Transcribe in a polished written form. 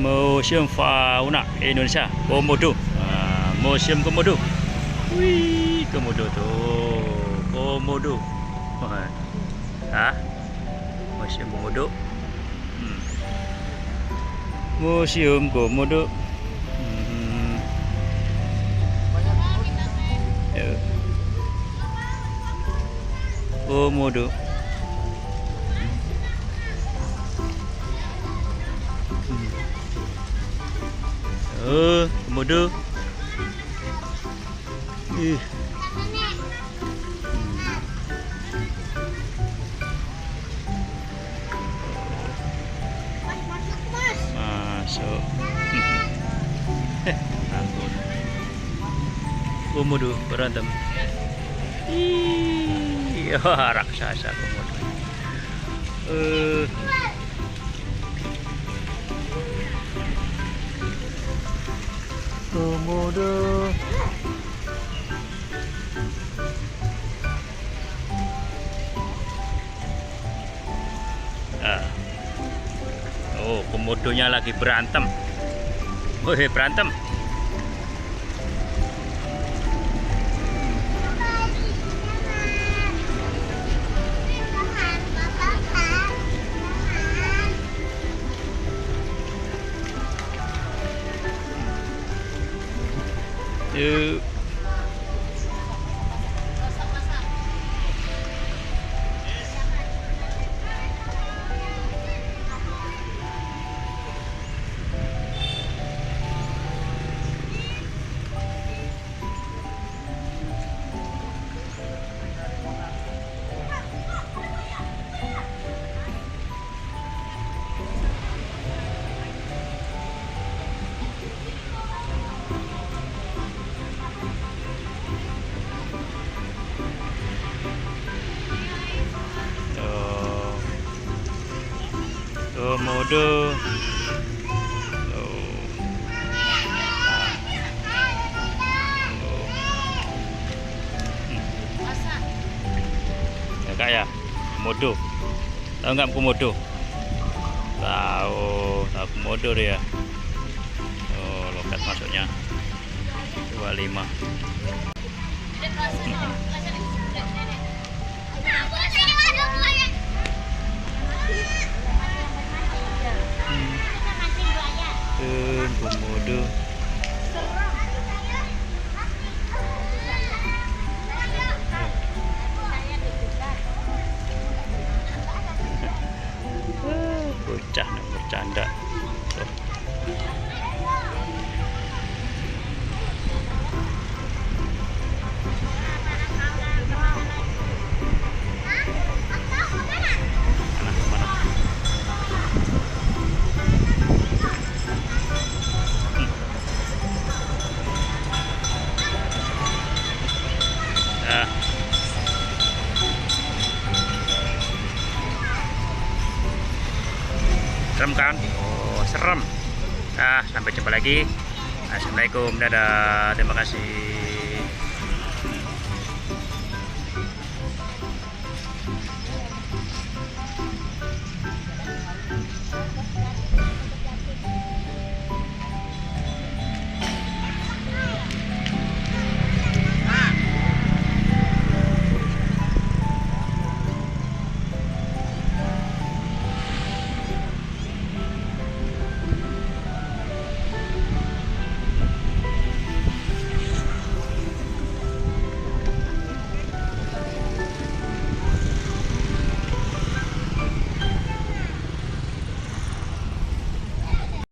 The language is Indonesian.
Museum Fauna Indonesia Komodo. Museum Komodo. Wih, Komodo tuh. Komodo. Museum Komodo. Museum Komodo. Komodo. Komodo. Masuk. Komodo berantem. Raksasa komodo. Komodo. Komodonya lagi berantem. Berantem. Yuk. Komodo. Ya kak ya, Komodo. Tahu nggak Komodo? Tahu Komodo dia. Loket masuknya 25. Komodo. Bocah nak bercanda. Serem kan? Serem. Sampai jumpa lagi. Assalamualaikum, dadah, terima kasih.